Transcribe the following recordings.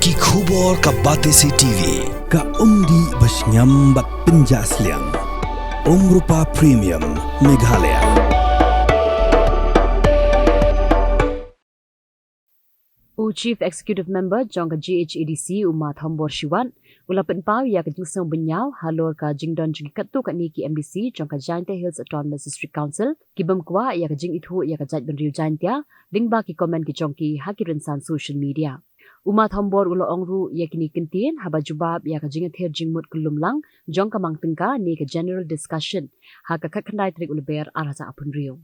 Ki khubor ka Batesi TV ka umdi basnyam bak penjaslian Rupa Premium Meghalaya. Chief Executive Member Jong GHEDC Uma Thambor Shiwan ulapan pau ya ka jingsang benyau halor ka jingdon jing katu ka ni ki MDC Jong ka Giant Hills Autonomous District Council kibam kwa ya ka jing ithu ya ka jait benriu Giantia lingba ki comment ki Jong ki hakirin san social media. Uma Thambor ulo ongru ya kini kentin haba jubab ya ka jingat her jingmut kulumlang Jong ka mangtingka ni ka general discussion ha ka kakandai trik ulber arasa apun riu.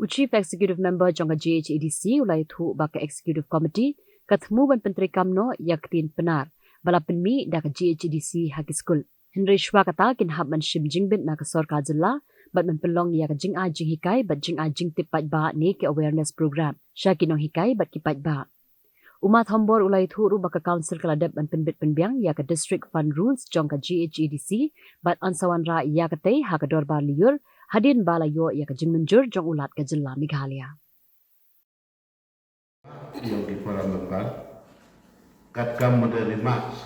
Chief Executive Member Jong GHEDC ulai thu baka Executive Committee kathmu ban pentri kamno yaktin penar bala penmi da ka GHEDC hakiskul Henry Shwa kata kin hab man shim jingbin na ka sorka jilla bat man pelong ya ka jing a jing hikai bat jing a jing tipat ba ni ke awareness program shakinong hikai bat kipat ba Uma Thambor ulai thu ru baka council kaladap ban penbit penbiang ya ka district fund rules Jong ka GHEDC bat ansawan ra ya ka tei ha ka dorba liur hadin balayo ya ka jingmenjur Jong ulat ka jilla Meghalaya. Yang di para member kat kam modern remarks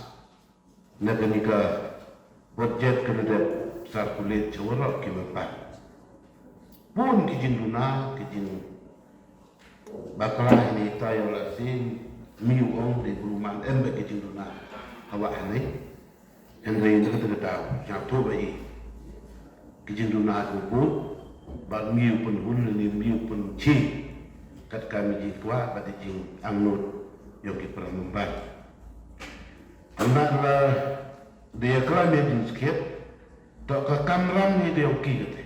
naganika budget kedep sarkulit chawara ki member pun kijin duna kijin bakala ini tayo lasin miu ong di perumahan embe kijin duna hawa ini yang lain kita tahu yang tu bayi kijin duna aku bag miu pun hun ni miu pun chi kat kami ji kwa kat jing angnut yang ki peramban anaklah dia kelame din sikit tak ke kamram ni dia okey kata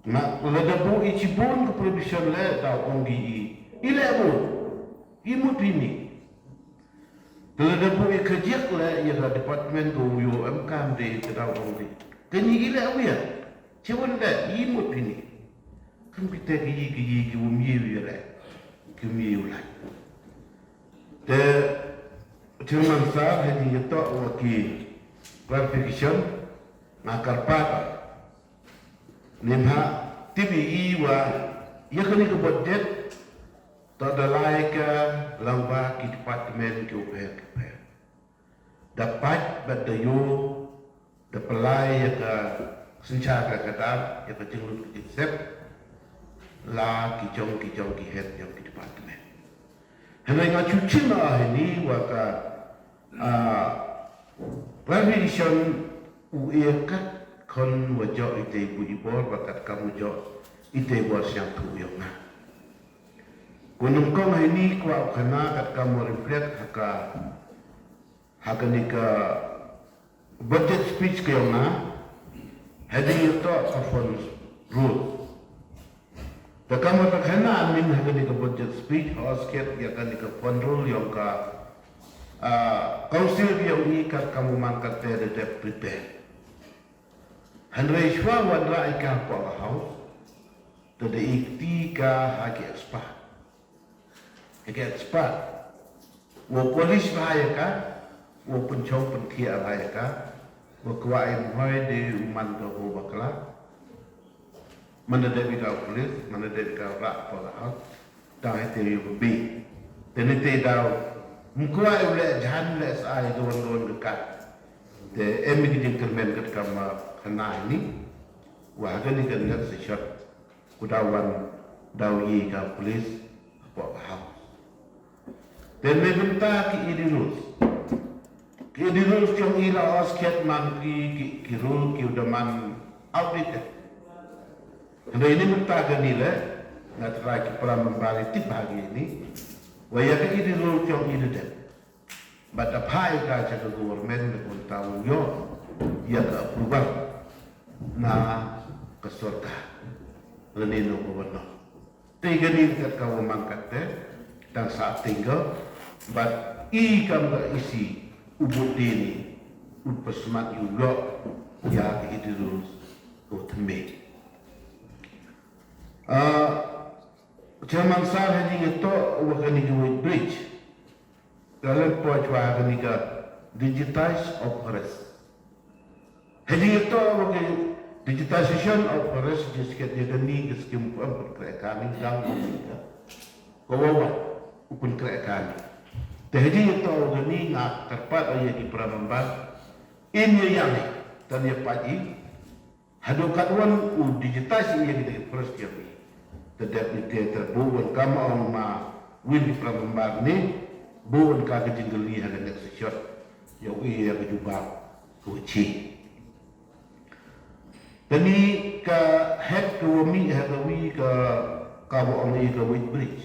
nak ledabu ichibun ke provision le tau onggi ile bu imut ini ledabu ikejek le ya department go yo amkam de tau onggi kini ile awia cewon da imut ini kan kita gigi umiu ya kemiu lah de Chairman sah hadi yato waki clarification nakar pat nimha TBI wa yakni ke budget tadalai ke lamba ki department ke upaya dapat badayo dapalai ka sencara kata ya pejenglut konsep la ki jong ki head yang ki department henai ngacucin lah ini waka clarification uiakat kon wajah ite ibu ibor bakat kamu jo ite bos yang tu yang na kunung kong ini kwa kana kat kamu reflect haka nika budget speech ke yang na heading itu performance rule tak kamu tak kana amin haka nika budget speech house ket ya kan nika fund rule yang ka council yang ini kat kamu mangkat dari prepare Henry Shwa wadra ika kwa house tada ikti ka haki expat wo police bahaya ka wo pencong pentia bahaya ka wo kwaim hoy de uman to ho bakla mana de bika police mana de bika rak kwa house ta hete yu bi tenete daw mukwa ule jahan le sai don dekat de emi di kermen kat kama kena ini waga ni kan nak seshot kudawan dawi ka polis apa hal dan meminta ki idinus yang ila asket man ki rule ki udaman outdated dan ini minta ganile nak try ki pala membalik tip hari ini waya ka idinus yang idadet but apa ka sa government na tahu yo ya ka approval na kesorka lenino gubernur tiga ni kat kamu mangkat dan saat tinggal but kam ga isi ubud dini upasmat yulo ya idurus utme Chairman sah hadi itu wakani juwit bridge dalam pojwa ni ka digitize of forest hadi itu wakani digitization of forest jisket dia ni skim pergerakan dang kita kawawa ukun kerajaan Tehdi itu organi ngak terpat ayah di Pramambang. Ini yang ni. Tanya pagi. Hadukat wan digitasi yang kita first kami. Tetapi kita terbuat kama orang ma win di Pramambang ni. Bukan kagak jenggeli ada next shot. Yang ia kejubah kuci. Tani ke head ke wami hadawi ke kawo orang ke White Bridge.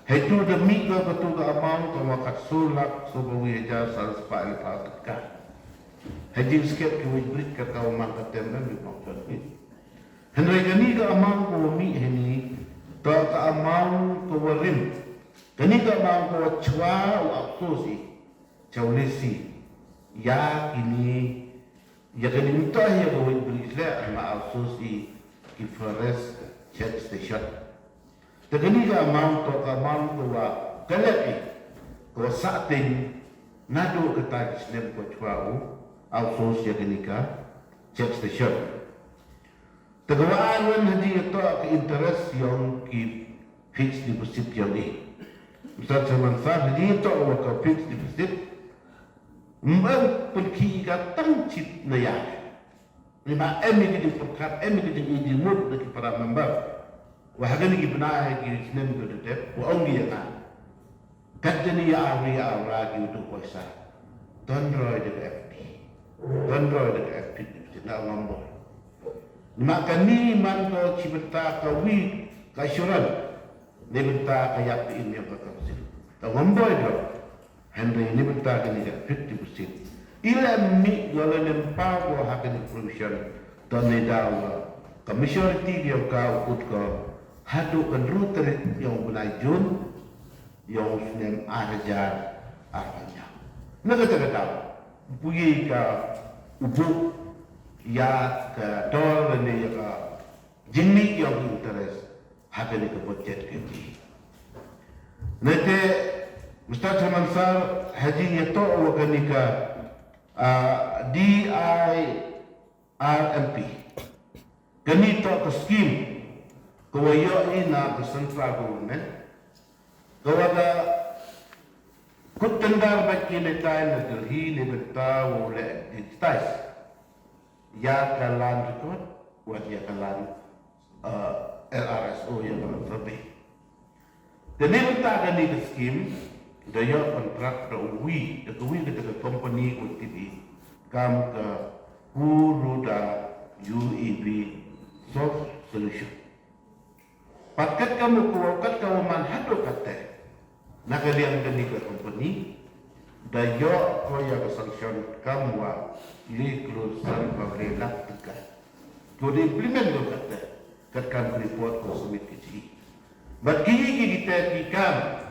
Itu demi ke betul ke amang ke wakat sulak sebagai ajar salah sepak lepas tekan. Hajing sikit ke White Bridge ke kawo mang ke temben di maksud ni. Hendai gani ke amang ke wami ini ke amang ke warim. Gani ke amang ke cua waktu si caulisi. Ya kini ya kini minta ya ke White Bridge lah ama asusi ki forest check station. Tegani ka amang to ka amang to wa kalapi ko saating nado ka tagis nem ko chwao au sos ya kini ka check station. Tegawaan wan hadi to ka interest yung ki fixed deposit yung ni. Misal zaman sa hadi to wa ka fixed deposit mbang pergi ka tangcit na ya. Lima emi di perkat emi di mud di para member. Wahagani gibna gi sinem go de wa ongi ya kadani ya awra gi utu koisa tondroid de FT na ngombo makani man ko cibta ka wi ka syuran ne benta ka yap in ya ka sil ta ngombo do hande ne benta ka ni 50% ila mi golen pa ko hakani provision to ne dawa ka majority dia ka ukut ko hadu kan router yang bunajun yang senem arja arja naga kata buyi ka ubu ya ka dol ne ya ka jinni yang interest hagani ka budget ke ji nete Ustaz Mansar haji ya to wagani ka DIRMP kani to ka scheme kawayo ina ke central government kawada kutendar baki letai na Delhi ne beta wole digitais ya kalan rekod buat ya kalan LRSO yang terlebih dan ini beta ada ni scheme daya kontrak wi kita company UTB kam ke Huruda UEB Soft Solution. Pakat kamu kuwakat kamu manhado kata. Nakaliang dani ke company. Dayo ko ya sanction kamu wa liklusan pabrilak teka. Ko implement ko kata. Katkan report ko submit kecil. Bagi kita kikam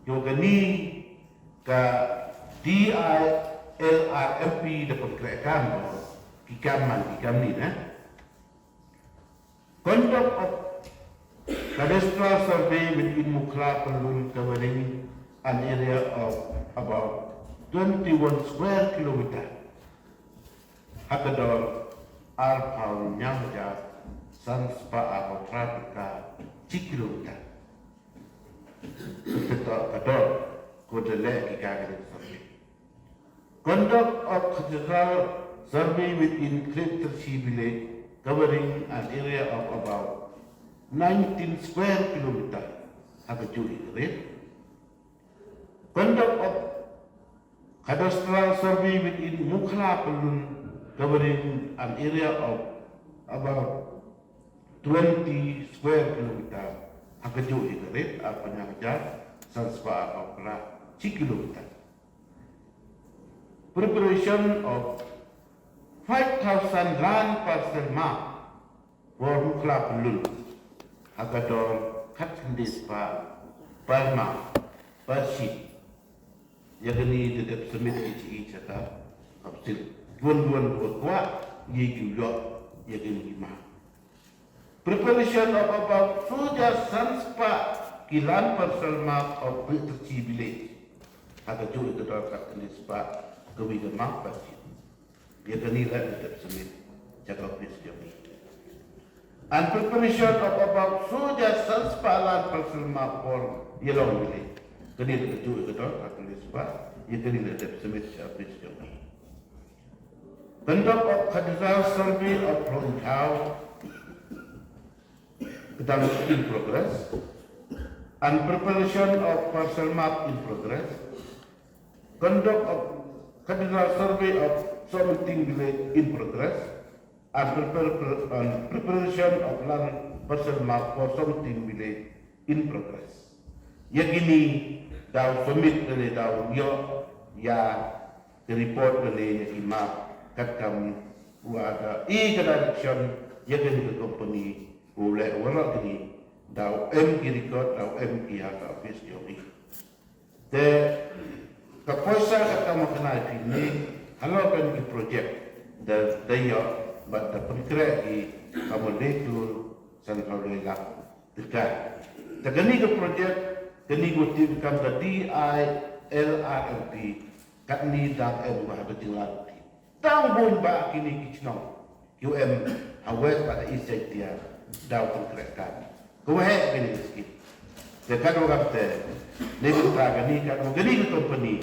yo gani ka DILRMP dapat kerekam kikam ni conduct of cadastral survey within Mukla Pelun covering an area of about 21 square kilometer. Hakador Arpal Nyamja Sanspa Apotrapika Cikilometer. Setelah kador kodele kikagin survey. Conduct of cadastral survey within Greater Village covering an area of about 19 square kilometer. Hakajuri correct. Conduct of cadastral survey within Mukla Pelun covering an area of about 20 square kilometer. Hakajuri correct. Apa yang kerja Sanspa Apakra kilometer. Preparation of 5,000 land parcel map for Mukla Pelun. Hakador Katindis per map per sheet. Yang ini tetap semit kecil cakap kapsil. Buan-buan kuat ye juga yang ini mah. Preparation of about sudah Sanspa kilan parcel map of Greater Village. Hakador itu dapat Katindis kewigan map per sheet. Dia kenila tetap semit cakap pisjami. And preparation of about sudah Sanspa land parcel map for Yellow Village. kini terkejut ke dok atau sebab ia kini ada semit siapa sejauh ini. Conduct of cathedral survey of Longchow sedang in progress and preparation of parcel map in progress. Conduct of cathedral survey of Somiting village in progress and preparation of land parcel map for Somiting village in progress. Yang ini dah submit dari dah ya report dari map kat kami ada direction yang dari company oleh orang ini dah record dah ada office jogi. The kaposa kata makna ini kalau kan di project daya but the perkara di kamu letur central lega dekat. Tegani ke project kini gutim kam ke DILRMP kat ni dak bahasa jelas. Tangbun ba kini kicnong UM awes pada isek dia daw konkretkan. Kuhe kini sikit. Dekat orang te nego tagani kat gani company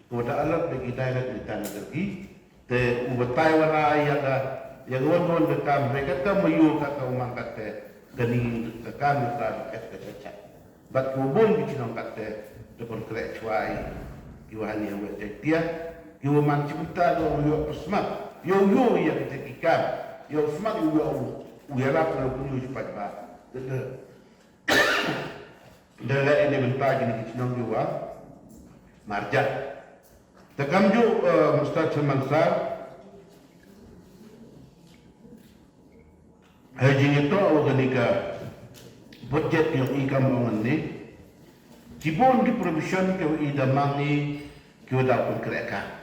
ko da alat bagi direct di tanah lagi te ubatai wala yang won de kam mereka kam mayu kat umang kat te gani kam ta FKC. Bat kubun kicnong kat te de konkret chuai kiwani awes dia you man cipta do yo smart yo ya ketika yo smart yo uera kalau punya cepat ba de ini bentar gini kinong yo marja tekam ju Ustaz Mansar haji itu organika budget yang ikam mengenai jibon di provision ke idamangi ke dapat kereka.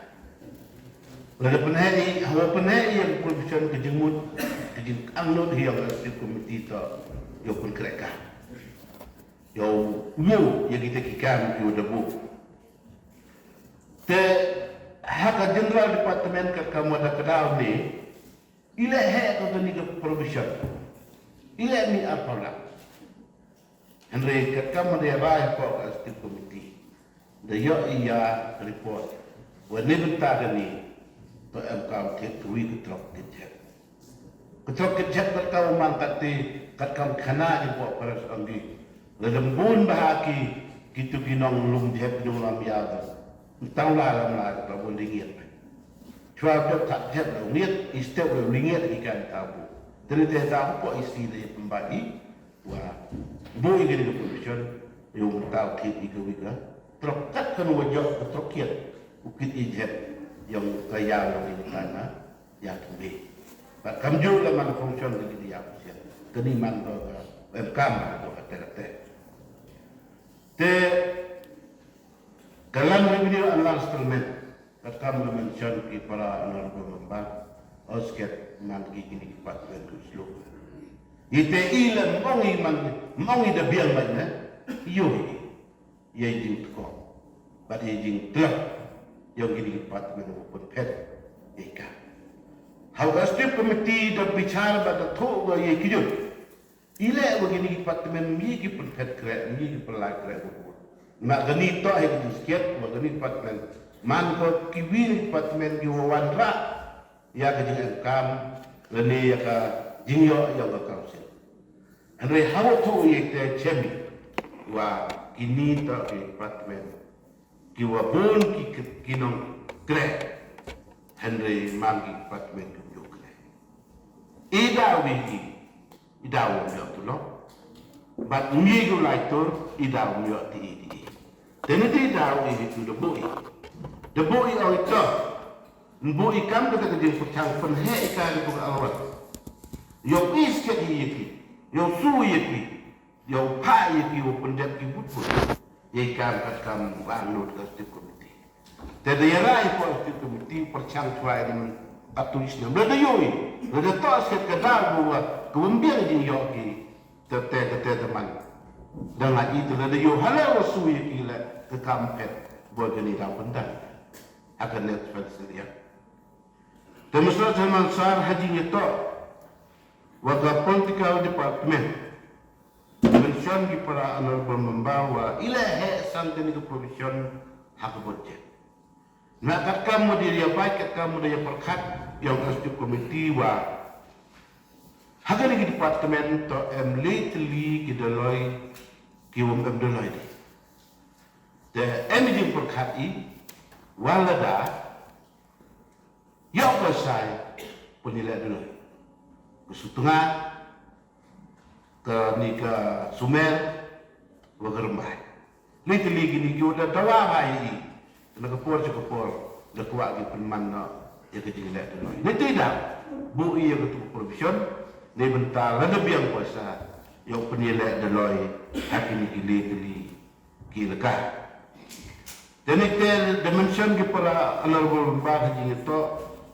Lalu penai yang provision kejemut kejeng angnot yang di komiti itu yang pun kereka. Yang kita kikam yang debu. Te hak general departemen kat kamu ada kedau ni, ila hak kau ni provision. Ila ni apa lah? Henry kat kamu dia bayar kau di komiti. Dia iya report. Wanita tadi ni. Em kau tiap tuwi ketrok kecek kau mangkat kat kau kena di buat paras anggi lembun bahaki gitu kinong lum jep nyong lam yaga tang la lam la tak boleh ringgit cuaca tak jep ringgit istep ringgit ikan tabu dari teh tahu po isi dari pembagi wah bu ingin ke provision yang tahu tip iga trok kat kan wajah trok kiat ukit ijep yang kaya yang ini tanah yang tumbuh. Kam juga man fungsi lagi dia apa keniman kam atau kata-kata. Te kalam video Allah instrument kam mention ki para honorable member osket man ki kini department uslo. Ite ile mongi da biang mana yo ye jing ko. But ye jing tlak yang ini departemen open pet eka. Hauga step komiti dah bicara pada tu ye kijut. Ile begini departemen mi ki pun pet kre mi ki pelak kre buku. Nak gani to ai ki sekiat begini departemen man ko kiwil departemen ki wandra ya ke jeng kam leni ya ka jingyo ya ka council. Andre how to ye te chemi wa ini to departemen kiwa pun kinong kre Henry mangi departemen kinong kre ida umyo tu lo but ngigo laitor ida umyo ti teni ti ida umyo tu de boi o ito boi kam de ka jeng putang pen he ka ko awat yo is ke yiki yo su yiki yo pa yiki o pendet ki butu ye kam kat kam anut ke stip komiti. Tadi era ipo stip komiti percang cuai dengan atuis nam. Lada yoi, lada tos ket kadar buat kebembian jing yoki tete teman. Dengan itu lada yo halau sui kila ke kampet buat geni dah pendan. Akan net sedia. Temusra zaman sar haji nyeto. Waga politika departemen. mention di para honorable membawa ila he sang tani ke provision hak budget. Nak kat kamu dia baik kat kamu dia perkat yang kasih komiti wa haga ni departemen to lately kidaloi kiwam abdullah di. The emerging perkat i walada ya pasai penilai dulu. Kesutungan ke ni ke Sumel wa Gerembay. Lately gini kita dawa hai nak kapor nak kuat ke penman nak ya ke jilai dulu. Ni tidak bu ia ke provision ni bentar ada biang kuasa yang penilai dulu hak ini lately kilekah. Dan itu dimension ke para honorable member haji itu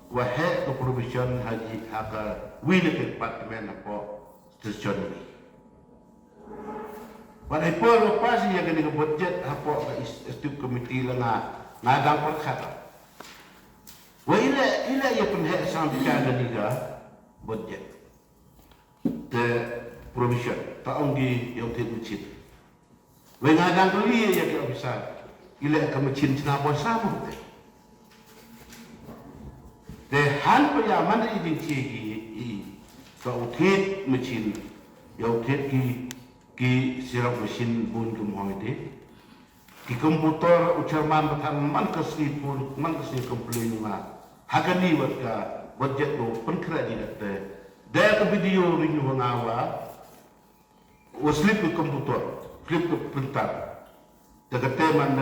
wahai ke provision haji hak wilayah departemen apa station ini. Pada ipol lepas yang kena budget apa stip komiti langa ngadang perkata. Wa ila ya penhek sampai ada tiga budget. The provision taung di yang tidak mencit. Wa ngadang kali ya kita bisa ila ke mencit cenapa sama. The han payaman idin cigi kau tidak mencit yang tidak ki sirap mesin bun kemuhide ki komputer ucapan bakan man kesni pun man kesni komplain ma hagani waka budget lo penkredit te dia ke video rinyu ngawa waslip ke komputer flip ke printer daga teman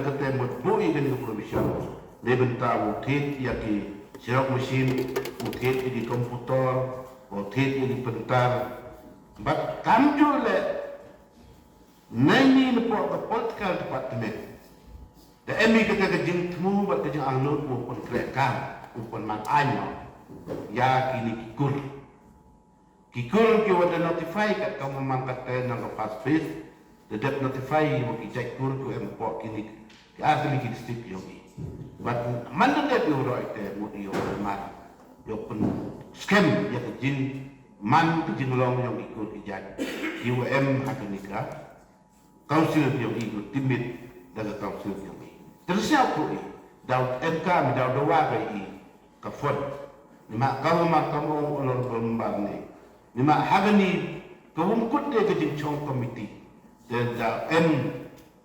boi gani provision de bentawu tit ya ki sirap mesin utit di komputer utit di printer bat kamjule nani ni political department. The emi kita kejeng temu buat kejeng anut pun kerekam pun mak ayo ya kini kikur ki wada notify kat kamu mangkat nang pas face the dep notify mo ki check kur ku empo kini ki asli ki stick yogi but man the you right mo yo mat yo pun scam ya kejeng man kejeng long yang ikut ki jag UM hakanika Council yang ikut timit dalam council yang ini. Terus siapa ini? Daud MK, Daud Dawaga ini kafon. Lima kamu honorable member ni. Lima hari ni kamu kut dia ke jengcong komiti. Dan Daud M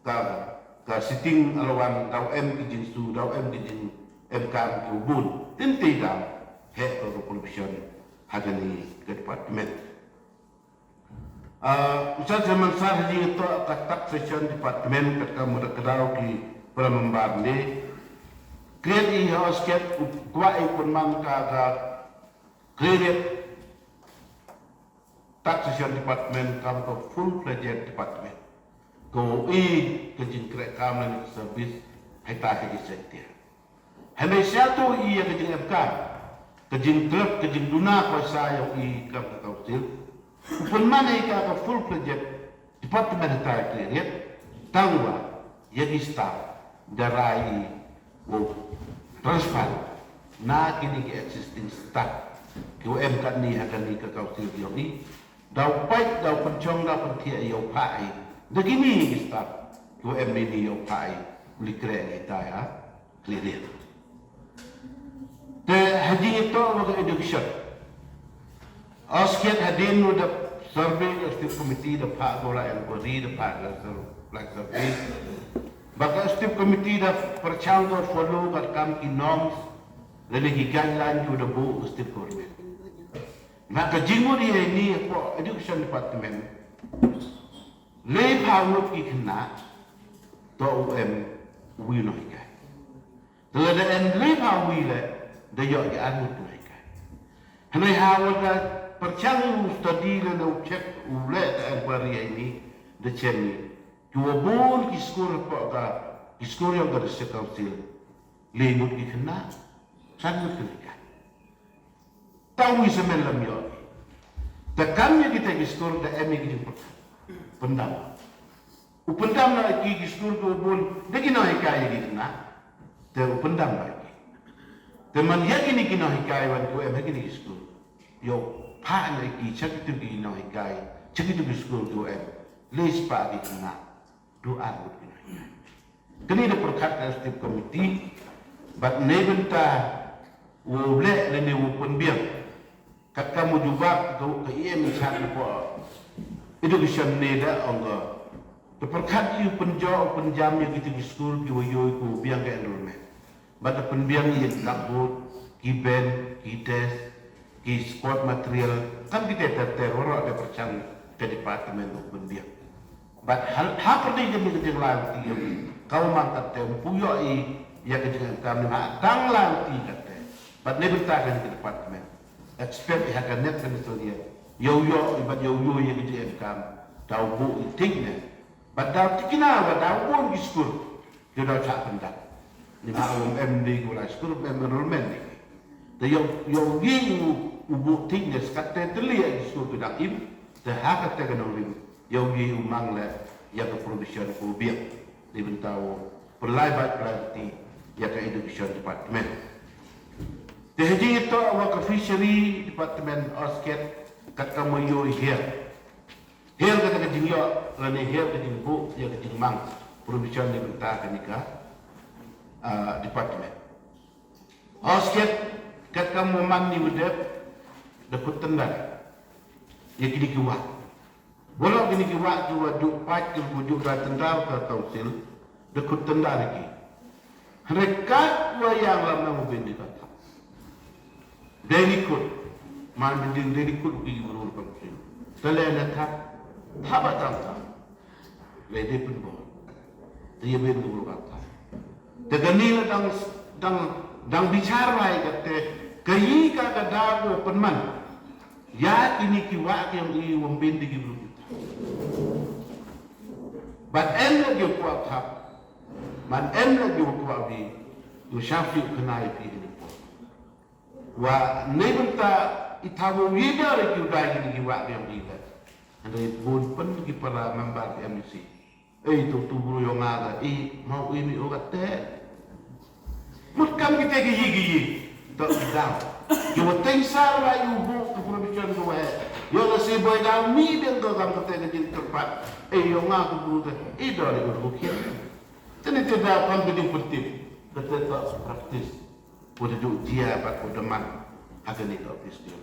ka sitting alawan Daud M ke jengsu, Daud M ke jeng MK ke ubun. Dan tidak head of corruption hari ni ke departemen. Misal zaman saya haji itu tak session departemen ketika muda kedau ki perambar ni create in house ket kuat ikut mang ka create tak session departemen kam ko full fledged department ko kejing krek kam ni service heta haji sektia hanya satu ia kejing FK kejing truk kejing duna kuasa yang kam council pun mana ika full project department entire clear tangwa yang staff darai wo transfer na kini ke existing staff QM kan ni akan ni ke council ni dau pai dau pencong dau pentia yo pai begini staff QM ni yo pai beli keren kita ya clear te haji itu bagi education Asket hadin nu da survey stip committee da pak gola inquiry da pak like survey. Baka stip committee da percang do follow kat kam ki norms religi guideline tu da bu stip committee. Maka jingu dia ini ko education department le pawut ki kena to we no ikai. Tela da en le pawi le da yo ki anu tu ikai. Hanai hawat da percang study dan check ulet inquiry ini de cheni dua bon kiskur apa kiskur yang ada council lemut ikna sangat kena tahu semelam yo tekannya kita kiskur da emi gitu pendam upendam lagi kiskur dua bon de kina hikai ikna te upendam lagi teman yakini kina hikai wan ko emi kini kiskur yo Pak lagi cakap tu di noi kai, cakap tu di sekolah tu les pagi kena doa kena. Kini ada perkataan setiap komiti, bat nebenta woleh lene wupun biang. Kat kamu jubak ke ia misal po education neda angga. Perkat iu penjam yang kita di school ki wayo ku biang ke enrollment. Bat penbiang yang kabut, ki ben, ki test, ki sport material kan kita terorok ada percang ke departemen penbiang. But hal perdi kami kejeng lanti kau mangkat tem puyo ya kejeng kami tang lanti kata. But ni bertahan ke departemen. Expert akan net kan dia. Yo ibat yo yang kejeng kami tahu bu itiknya. But tahu tikina wa tahu pun di school dia dah tak pendak. Ni maklum MD gula school enrollment ni. Dia yo ubu tiknya sekate telia di school pendak im. Dia hak kata kena lim. Yang di umang le yang ke provision kubiak di bentau perlaibat pelanti yang ke education department. Tehaji itu awak ke fishery department osket kata moyo here. Here kata ke jingyo lani here ke jingbu yang ke jingmang provision di bentau kenika department. Osket kata momang ni udep dapat tendar yang kini kuat. Walau gini ki waktu waduk pacil wujud tendal ke kausil dekut tendal lagi. Rekat wayang lama mungkin dikata. Dia ikut, mana dia ikut pergi berurut kausil. Telah letak, tak batang tak. Lede pun boleh. Dia berurut kata. Tegani dang bicara kata, kayi kata dagu penman. Ya ini ki wak yang iwambin di berurut. But lagi kuat hak, lagi kuat di, Syafiq kenai pilih. Wah, nebenta itamu wida lagi udah ini kuat yang dia. Anda pun pergi para member MNC. Itu tubuh yang ada, mau ini orang teh. Mungkin kita gigi, tak tahu. Jauh tengsar layu bu keprobikan gue. Yang nasi boy dami dan kau kamu kata jadi tempat. Yang aku buat, dari berbukian. Jadi tidak akan jadi penting. Kita tak praktis. Pada dia pada deman akan itu office dia.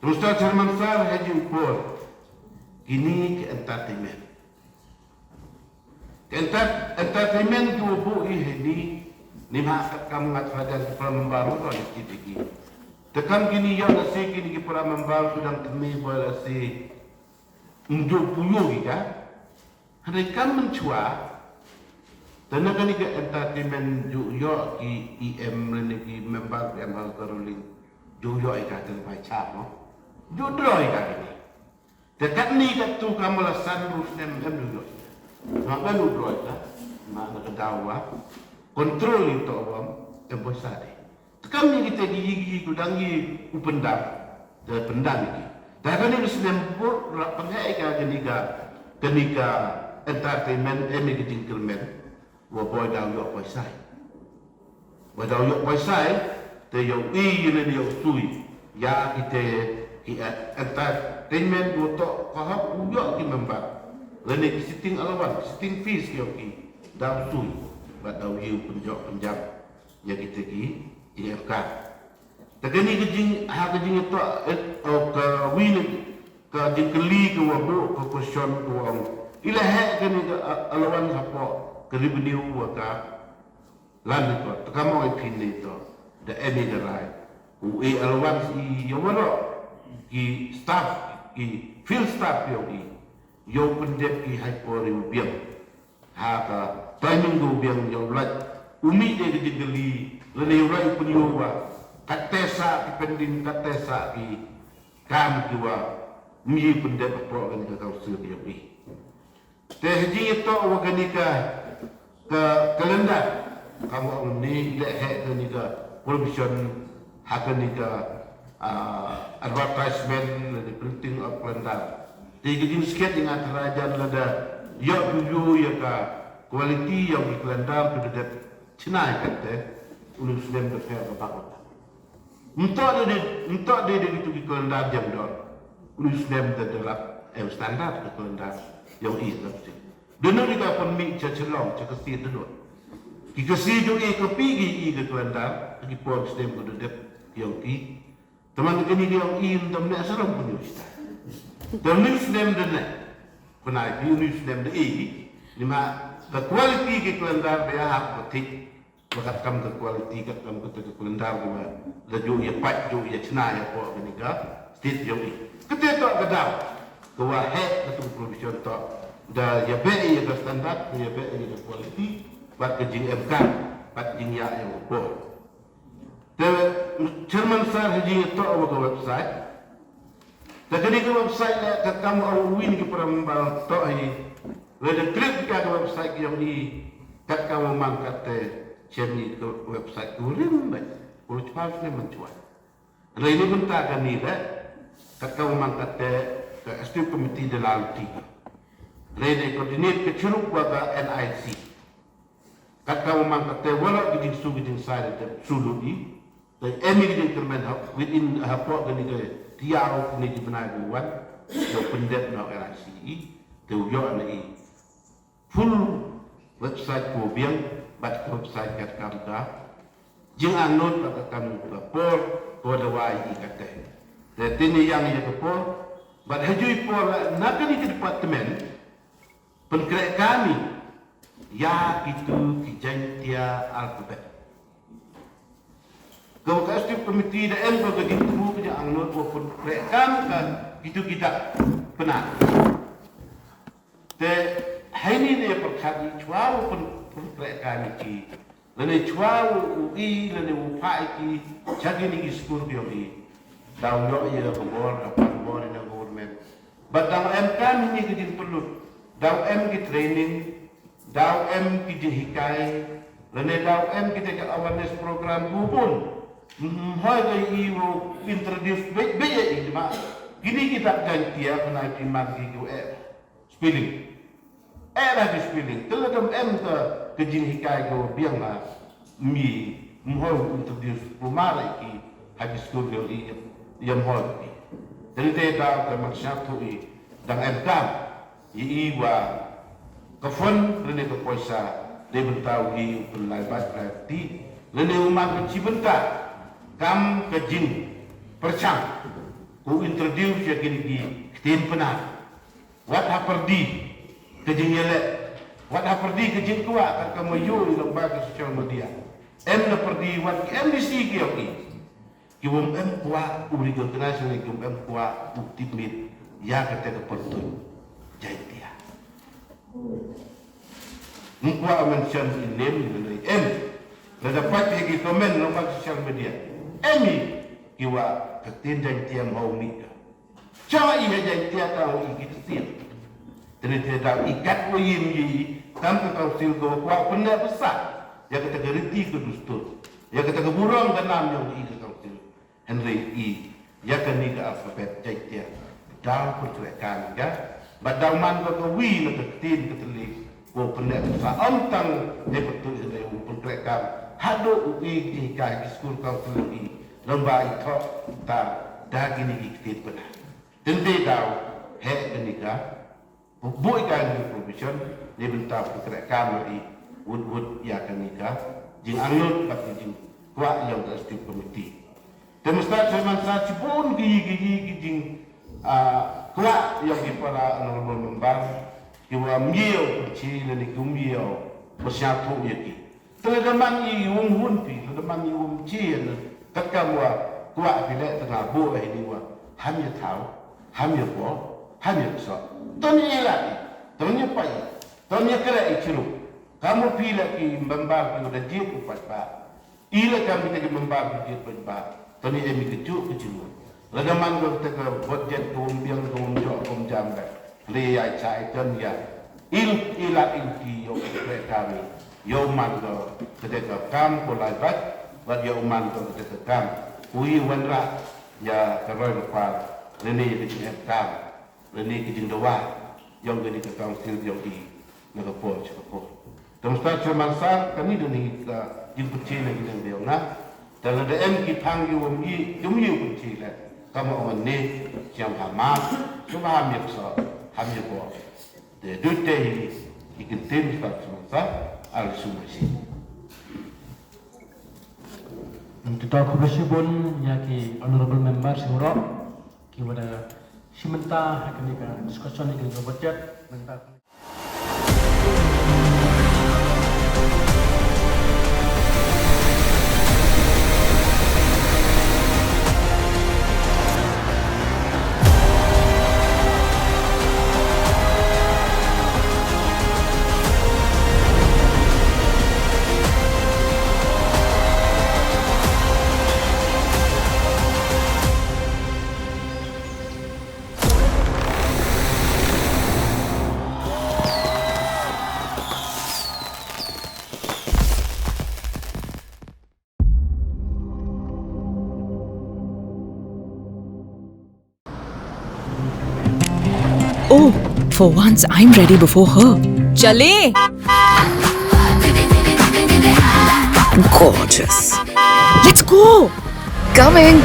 Terus tak Herman Sar haji ukur. Kini ke entertainment. Entertainment tu bu ini. Ni mak kamu ngatakan kepala membaru kau ni kita. Tekan kini yang nasi kini kepala membaru sedang kami boleh nasi unjuk puyuh kita. Mereka mencua. Dan nak ni ke entertainment juga ki IM ni ki member yang hal teruling juga ikat terbaca no. Judro ikat ini. Tekan ni kat tu kamu lah sandus nem juga. Maka judro ikat. Mana kedawa. Kontrol itu awam yang besar. Tekan ni kita gigi gudangi upendam dan pendam ini. Dan kan ini sedang buat penghai kenika entertainment ini ketinggalmen. Waboy dah yok paisai. Wadah yok paisai, teyong ini dia usui. Ya kita entertainment buat kahap uyok kita member. Lain sitting alawan, sitting fees kioki dah usui. Batau hiu penjak yang kita ki IFK. Tegani kejing kejing itu ke win ke jing keli ke wabu ke question ke wang. Ilah kini alawan siapa ke revenue waka lan itu. Tekamu ipin itu. The any the right. Alawan si yawaro ki staff ki field staff yogi. Yo pendep ki hypori biang. Haka timing go biang yang lat umi dia digeli lele rai penyowa katesa dipendin katesa ki kam kiwa mi pendep pro kan ka kausul dia bi teh ji itu waganika ke kalender kamu ni le he ni ka provision hakanika advertisement the printing of kalender tigin sket ingat rajan lada ya dulu ya ka kualiti yang dikelendam tu dekat Cina kata ulus dem dekat apa Untuk dia itu dikelendam jam dor ulus dem terdelap standar ke kelendar yang nanti. Dulu kita pun mi celong cekesi dulu. Kekesi jo ke pigi ke kelendar lagi pun sistem keduduk yang teman kini dia yang teman serem punya kita. Teman sistem dene. Pernah di sistem de lima ke kualiti ke kelendar dia hak betik. Bakat kam ke kualiti kat kam ke kelendar kuma lejo ya pat jo ya cina ya po kini ka state yang ketika kedau kewa head ketua provision to da ya be ya standar ya be ya kualiti bat ke jing MK bat jing ya yang po the chairman sir haji to over ke website da kini ke website la ka kam awin ke perambal to hi le de klik ke website yang di kat kam mangkat channel ke website kurim baik kalau cepat ni mencuat. Ada ini bentar kan ni dah. Kat kau mangkat ke STU Komiti de Lalti. Rede koordinat ke curug waga NIC. Kat kau mangkat wala giding su giding side te suludi. Dan emi giding kermen within hapok gani ke tiaro ni di benai buat. Yo pendet no NIC. Teu yo ni full website ko biang bat website kat kamta. Jeng anut kat kamu ke por ko dawai ikate. Tini yang ia ke por bat hajui por nak ni ke departemen penggerak kami ya itu kijantia alfabet. Kau kasih komiti da em ko gadi tu ke anut ko penggerak kami kan itu kita benar. Te hai ni dia perkali cuau penggerak kami ki lene cuau ui lene upai ki jadi ni skul bio ki daun yo ye bor apa bor ina government badang em kan ni ki perlu daun em ki training daun em ki hikai lene daun em ki te awareness program gubun hoi ga iwo introduce be ye ma gini kita gantia kena timang ki spelling lagi spelling teladam em ke jin hikai go biang la mi mohon introduce pumara ki habis school yo yang hol ki dari te da ke maksatu i dang em kam i wa ke fon rene ke poisa de bentau hi ulai bas berarti rene umat ke cibenta kam ke jin percang ku introduce ya gini ki tin penat wat haperdi kejing yelek wat ha perdi kejing tua kan kamu yo di lembaga sosial media em na perdi wat MDC ki oki ki wom em kuat uri international ki em kuat uktimit ya kata ke pertun jaitia mukwa mention name ni em la dapat ki komen lembaga sosial media emi ki wa ketin jaitia mau mi cha i jaitia ka i ki tiap jadi tidak ikat uyim yi tanpa kausil go kuat benda besar ya kita geriti ke dustun ya kita keburang ganam yang i ke kausil Henry I ya kani ke alfabet jaitia dalam percerakan ya badauman ke wi na ketin ke telik go benda besar ontang dia betul dia percerakan hado ui di kai skul kausil i lomba itu ta dagini iktit benar dan dau he kenika buat kan provision dia bentar pergerakan dari wood ya kanika jing anut bagi jing kuat yang dari setiap komiti. Dan mesti zaman saat pun gigi jing kuat yang di para normal membar kiwa miau kecil dan kumbiau bersatu yaki. Terdaman i hun pi, terdaman i cil ketkamwa kuat bila tengah buat ini wa hanya tahu hanya bo hanya so. Tanya lagi, tanya pai, tanya kera ichiru. Kamu pilih ki membar ki udah jip upat ba. Ila kami tadi membar ki jip upat ba. Tanya emi kejuk kecilu. Lagaman ko teka budget biang jom jam ba. Lea cai tanya. Ila ki yo kami. Yo man ko ketika kam ko laibat, bad yo man ko ketika kam. Ui wanra ya karoy lepas. Lene ketika kam. Ini kijing doa yang gini ke council yang di negara Singapura. Tempat semasa kami dini ke jemput Cina kita dia nak. Dan ada em kita panggil wami jumyu pun Cina. kamu ini yang hamam, cuma hamil so, hamil bo. De dute ikin tim semasa al sumasi. Kita khususnya pun ya ki honorable member Singoro, ki wada simenta akan dika discussion ikin budget mentah. Oh, for once I'm ready before her. Chale! Gorgeous. Let's go! Coming.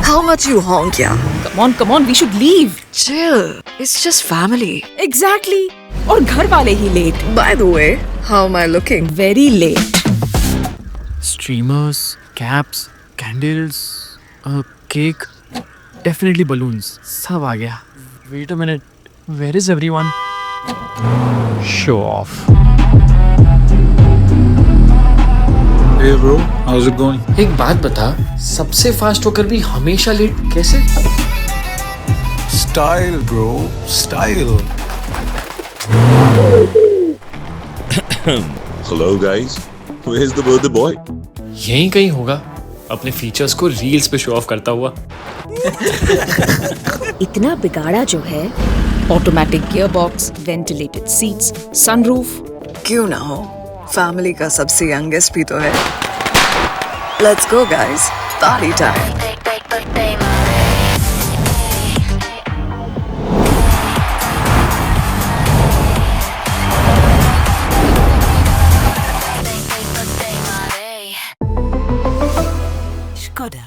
How much you honk, yeah? Come on, we should leave. Chill. It's just family. Exactly. और घर वाले ही late. By the way, how am I looking? Very late. Streamers, caps, candles, a cake, definitely balloons. सब आ गया. Wait a minute. Where is everyone? Show off. Hey bro, how's it going? एक बात बता, सबसे फास्ट होकर भी हमेशा लेट कैसे? Style bro, style. Hello guys, where's the birthday boy? यहीं कहीं होगा, अपने फीचर्स को रील्स पे शो ऑफ करता हुआ. इतना बिगाड़ा जो है. Automatic gearbox, ventilated seats, sunroof. क्यों ना हो? Family का सबसे youngest भी तो है. Let's go guys, party time. Skoda.